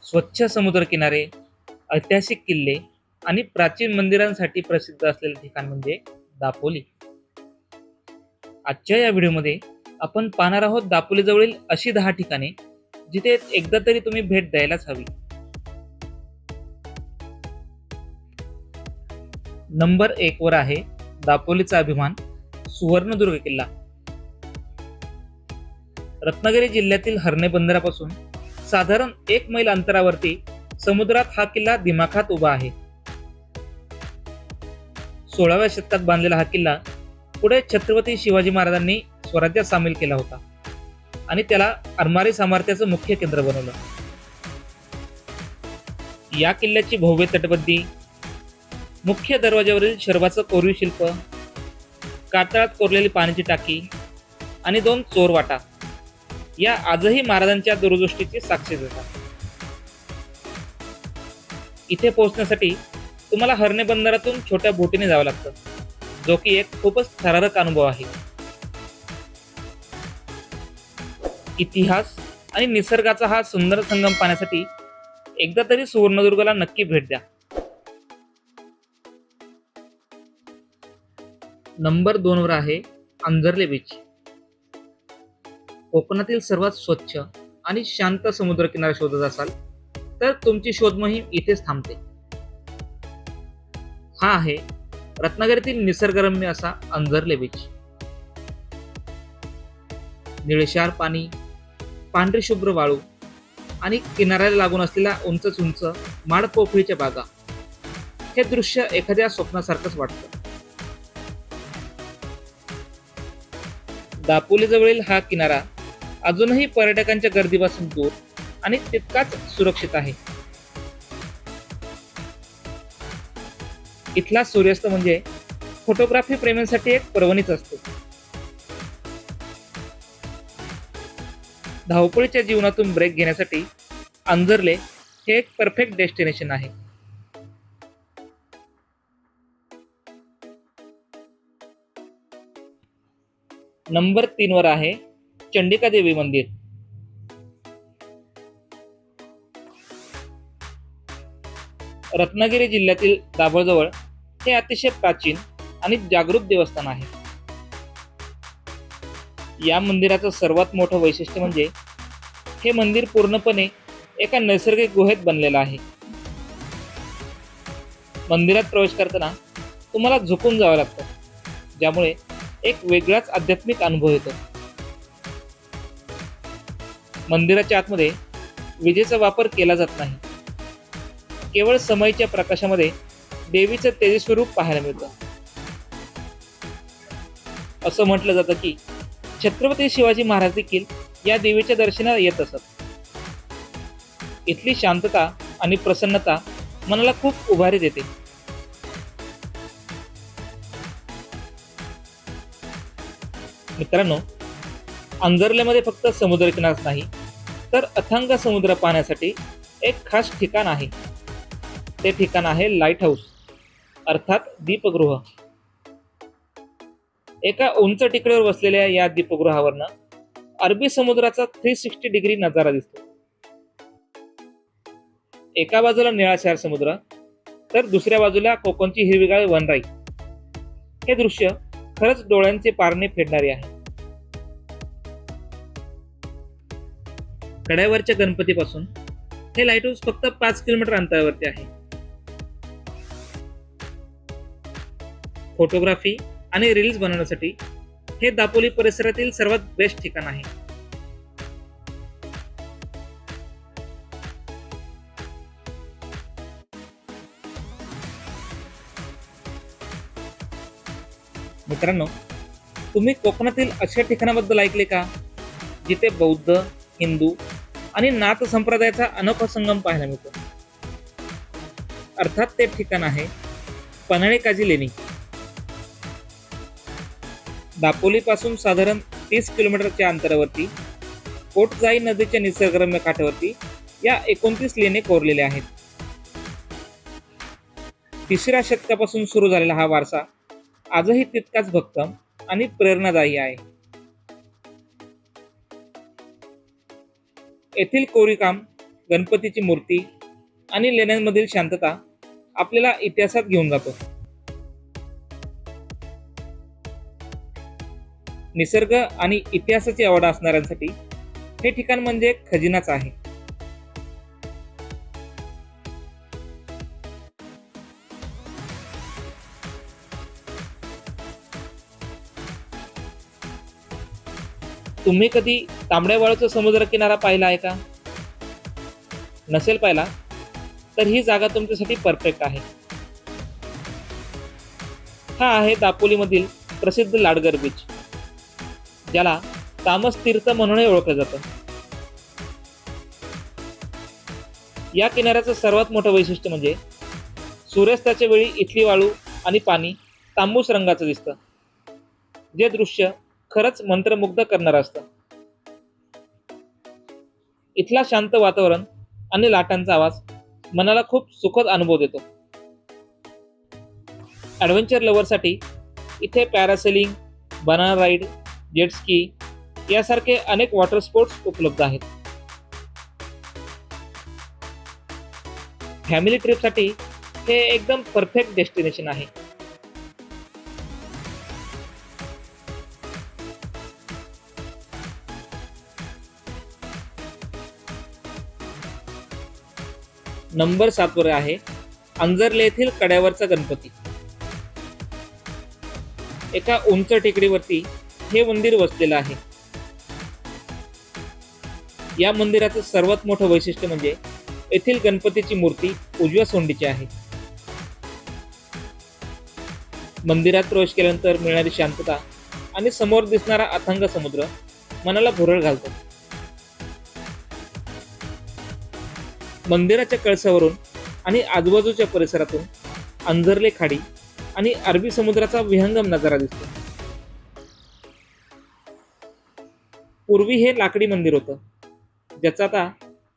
स्वच्छ समुद्रकिनारे, ऐतिहासिक किल्ले आणि प्राचीन मंदिरांसाठी प्रसिद्ध असलेले ठिकाण म्हणजे दापोली. आजच्या या व्हिडिओमध्ये आपण पाहणार आहोत दापोलीजवळील अशी 10 ठिकाणे जिथे एकदा तरी तुम्ही भेट द्यायलाच हवी. नंबर 1 वर आहे दापोलीचा अभिमान सुवर्णदुर्ग किल्ला. रत्नागिरी जिल्ह्यातील हर्णे बंदरापासून साधारण 1 मैल अंतरावरती समुद्रात हा किल्ला दिमाखात उभा आहे. 16व्या शतकात बांधलेला हा किल्ला पुढे छत्रपती शिवाजी महाराजांनी स्वराज्यात सामील केला होता आणि त्याला आरमारी सामर्थ्याचं मुख्य केंद्र बनवलं. या किल्ल्याची भव्य तटबंदी, मुख्य दरवाज्यावरील शरभाचं कोरीव शिल्प, कातळात कोरलेली पाण्याची टाकी आणि 2 चोरवाटा या आजही महाराजांच्या दूरदृष्टीची साक्षी देतात. इथे पोहोचण्यासाठी तुम्हाला हर्णे बंदरातून छोट्या बोटीने जावं लागतं, जो की एक खूपच थरारक अनुभव आहे. इतिहास आणि निसर्गाचा हा सुंदर संगम पाहण्यासाठी एकदा तरी सुवर्णदुर्गला नक्की भेट द्या. नंबर 2 वर आहे अंजर्ले बीच. कोकणातील सर्वात स्वच्छ आणि शांत समुद्रकिनारा शोधत असाल तर तुमची शोध मोहीम इथेच थांबते. हा आहे रत्नागिरीतील निसर्गरम्य असा अंजर्ले बीच. निळेशार पाणी, पांढरी शुभ्र वाळू आणि किनाऱ्याला लागून असलेल्या उंच उंच माडपोफळीच्या बागा, हे दृश्य एखाद्या स्वप्नासारखंच वाटतं. दापोलीजवळील हा किनारा अजूनही पर्यटकांच्या गर्दीपासून दूर आणि तितकाच सुरक्षित आहे. इथला सूर्यास्त म्हणजे फोटोग्राफी प्रेमींसाठी एक पर्वणीच असतो. धावपळीच्या जीवनातून ब्रेक घेण्यासाठी अंजर्ले हे एक परफेक्ट डेस्टिनेशन आहे. नंबर 3 वर आहे चंडिका देवी मंदिर. रत्नागिरी जिल्ह्यातील दाभोळजवळ हे अतिशय प्राचीन आणि जागरूक देवस्थान आहे. या मंदिराचं सर्वात मोठं वैशिष्ट्य म्हणजे हे मंदिर पूर्णपणे एका नैसर्गिक गुहेत बनलेलं आहे. मंदिरात प्रवेश करताना तुम्हाला झुकून जावं लागतं, ज्यामुळे एक वेगळाच आध्यात्मिक अनुभव येतो. मंदिराच्या आतमध्ये विजेचा वापर केला जात नाही. केवळ समईच्या प्रकाशामध्ये देवीचं तेजस्वी रूप पाहायला मिळतं. असं म्हटलं जातं की छत्रपती शिवाजी महाराज देखील या देवीच्या दर्शनाला येत असत. इथली शांतता आणि प्रसन्नता मनाला खूप उभारी देते. मित्रांनो, अंजर्लेमध्ये फक्त समुद्रकिनाराच नाही तर अथांग समुद्र पाहण्यासाठी एक खास ठिकाण आहे. ते ठिकाण आहे लाईट हाऊस अर्थात दीपगृह. एका उंच टेकडीवर बसलेल्या या दीपगृहावरनं अरबी समुद्राचा 360 डिग्री नजारा दिसतो. एका बाजूला निळाशार समुद्र तर दुसऱ्या बाजूला कोकणची हिरवीगार वनराई. हे दृश्य खरंच डोळ्यांचे पारणे फेडणारे आहे. कड्यावरच्या गणपतीपासून हे लाईट हाऊस फक्त 5 किलोमीटर अंतरावरती आहे. फोटोग्राफी आणि रील्स बनवण्यासाठी हे दापोली परिसरातील सर्वात बेस्ट ठिकाण आहे. मित्रांनो, तुम्ही कोकणातील अशा ठिकाणाबद्दल ऐकले का जिथे बौद्ध, हिंदू आणि नाथ संप्रदायाचा अनोखा संगम पाहायला मिळतो? अर्थात ते ठिकाण आहे पन्हाळे काजी लेणी. दापोलीपासून साधारण 30 किलोमीटरच्या अंतरावरती कोटजाई नदीच्या निसर्गरम्य काठावरती या 29 लेणी कोरलेल्या आहेत. 3ऱ्या शतकापासून सुरू झालेला हा वारसा आजही तितकाच भक्कम आणि प्रेरणादायी आहे. येथील कोरीवकाम गणपतीची मूर्ती आणि लेण्यांमधील शांतता आपल्याला इतिहासात घेऊन जातो. निसर्ग आणि इतिहासाची आवड असणाऱ्यांसाठी हे ठिकाण म्हणजे खजिनाच आहे. तुम्ही कधी तांबड्या वाळूचा समुद्र किनारा पाहिला आहे का? नसेल पाहिला तर ही जागा तुमच्यासाठी परफेक्ट आहे. हा आहे दापोलीमधील प्रसिद्ध लाडगर बीच, ज्याला तामस तीर्थ म्हणूनही ओळखलं जातं. या किनाऱ्याचं सर्वात मोठं वैशिष्ट्य म्हणजे सूर्यास्ताच्या वेळी इथली वाळू आणि पाणी तांबूस रंगाचं दिसतं, जे दृश्य खरंच मंत्रमुग्ध करणारं असतं. इथला शांत वातावरण आणि लाटांचा आवाज मनाला खूप सुखद अनुभव देतो. ॲडव्हेंचर लव्हरसाठी इथे parasailing, banana ride, jet ski यासारखे अनेक वॉटर स्पोर्ट्स उपलब्ध आहेत. फॅमिली ट्रिपसाठी हे एकदम परफेक्ट डेस्टिनेशन आहे. नंबर 7 वर आहे अंजर्ले येथील कड्यावरचा गणपती. एका उंच टेकडीवरती हे मंदिर वसलेलं आहे. या मंदिराचं सर्वात मोठं वैशिष्ट्य म्हणजे येथील गणपतीची मूर्ती उजव्या सोंडीची आहे. मंदिरात प्रवेश केल्यानंतर मिळणारी शांतता आणि समोर दिसणारा अथांग समुद्र मनाला भुरळ घालतो. मंदिराच्या कळसावरून आणि आजूबाजूच्या परिसरातून अंजर्ले खाडी आणि अरबी समुद्राचा विहंगम नजारा दिसतो. पूर्वी हे लाकडी मंदिर होतं, ज्याचं आता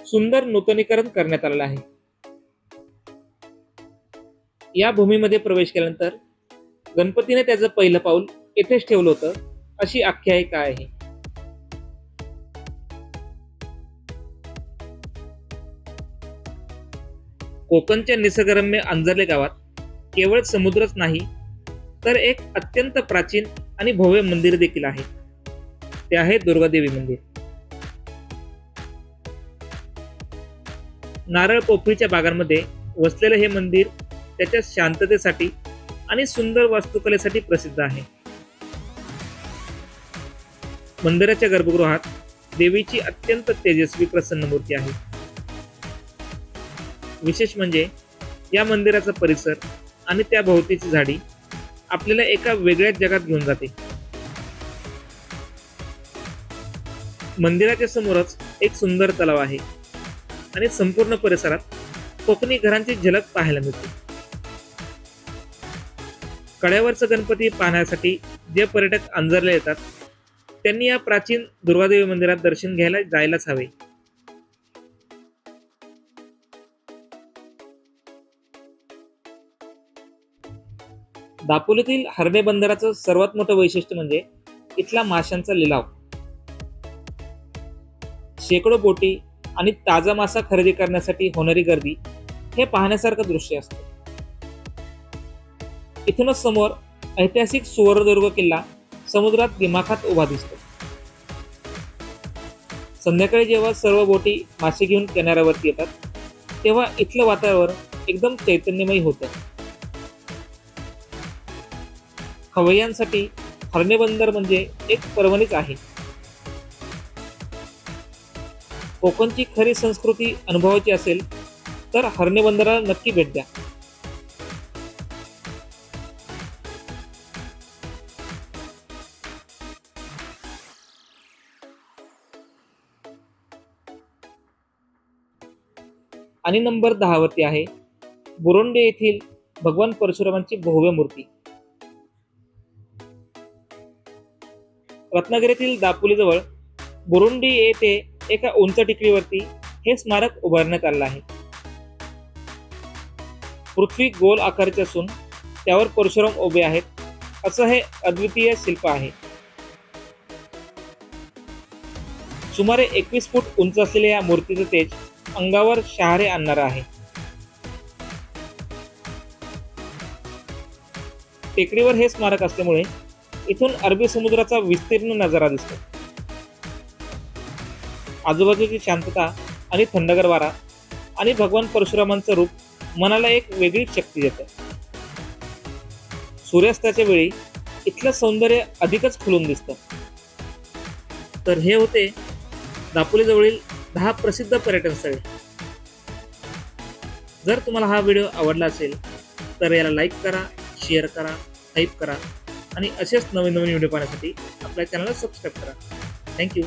सुंदर नूतनीकरण करण्यात आलेलं आहे. या भूमीमध्ये प्रवेश केल्यानंतर गणपतीने त्याचं पहिलं पाऊल येथेच ठेवलं होतं, अशी आख्यायिका आहे. कोकणच्या निसर्गरम्य अंजर्ले गावात केवळ समुद्रच नाही, तर एक अत्यंत प्राचीन आणि भव्य मंदिर देखील आहे. ते आहे दुर्गादेवी मंदिर. नारळ पोफळीच्या बागांमध्ये वसलेलं हे मंदिर त्याच्या शांततेसाठी आणि सुंदर वास्तुकलेसाठी प्रसिद्ध आहे. मंदिराच्या गर्भगृहात देवीची अत्यंत तेजस्वी प्रसन्न मूर्ती आहे. विशेष म्हणजे या मंदिराचा परिसर आणि त्या भोवतीची झाडी आपल्याला एका वेगळ्याच जगात घेऊन जाते. मंदिराच्या समोरच एक सुंदर तलाव आहे आणि संपूर्ण परिसरात कोकणी घरांची झलक पाहायला मिळते. कड्यावरचा गणपती पाहण्यासाठी जे पर्यटक अंजरला येतात, त्यांनी या प्राचीन दुर्गादेवी मंदिरात दर्शन घ्यायला जायलाच हवे. दापोलीतील हर्णे बंदराचं सर्वात मोठं वैशिष्ट्य म्हणजे इथला माशांचा लिलाव. शेकडो बोटी आणि ताजा मासा खरेदी करण्यासाठी होणारी गर्दी हे पाहण्यासारखं दृश्य असतं. इथूनच समोर ऐतिहासिक सुवर्णदुर्ग किल्ला समुद्रात दिमाखात उभा दिसतो. संध्याकाळी जेव्हा सर्व बोटी मासे घेऊन किनाऱ्यावरती येतात, तेव्हा इथलं वातावरण एकदम चैतन्यमयी होतं. खवय्यांसाठी हर्णे बंदर म्हणजे एक पर्वणीच आहे. कोकणची खरी संस्कृती अनुभवायची असेल तर हर्णे बंदराला नक्की भेट द्या. आणि नंबर 10 वरती आहे बुरुंडी येथील भगवान परशुरामांची भव्य मूर्ती. रत्नागिरीतील दापोलीजवळ बुरुंडी येथे एका उंच टेकडीवरती हे स्मारक उभारण्यात आलं आहे. पृथ्वी गोल आकाराची असून त्यावर परशुराम उभे आहेत, असं हे अद्वितीय शिल्प आहे. सुमारे 21 फूट उंच असलेल्या या मूर्तीचं तेज अंगावर शहारे आणणारं आहे. टेकडीवर हे स्मारक असल्यामुळे इथून अरबी समुद्राचा विस्तीर्ण नजारा दिसतो. आजूबाजूची शांतता आणि थंडगार वारा आणि भगवान परशुरामांचं रूप मनाला एक वेगळीच शक्ती देतं. सूर्यास्ताच्या वेळी इथलं सौंदर्य अधिकच खुलून दिसतं. तर हे होते दापोली जवळील 10 प्रसिद्ध पर्यटन स्थळे. जर तुम्हाला हा व्हिडिओ आवडला असेल तर याला लाईक करा, शेअर करा, टाईप करा आणि असेच नवीन नवीन व्हिडिओ पाहण्यासाठी आपल्या चॅनलला सबस्क्राईब करा. थँक्यू.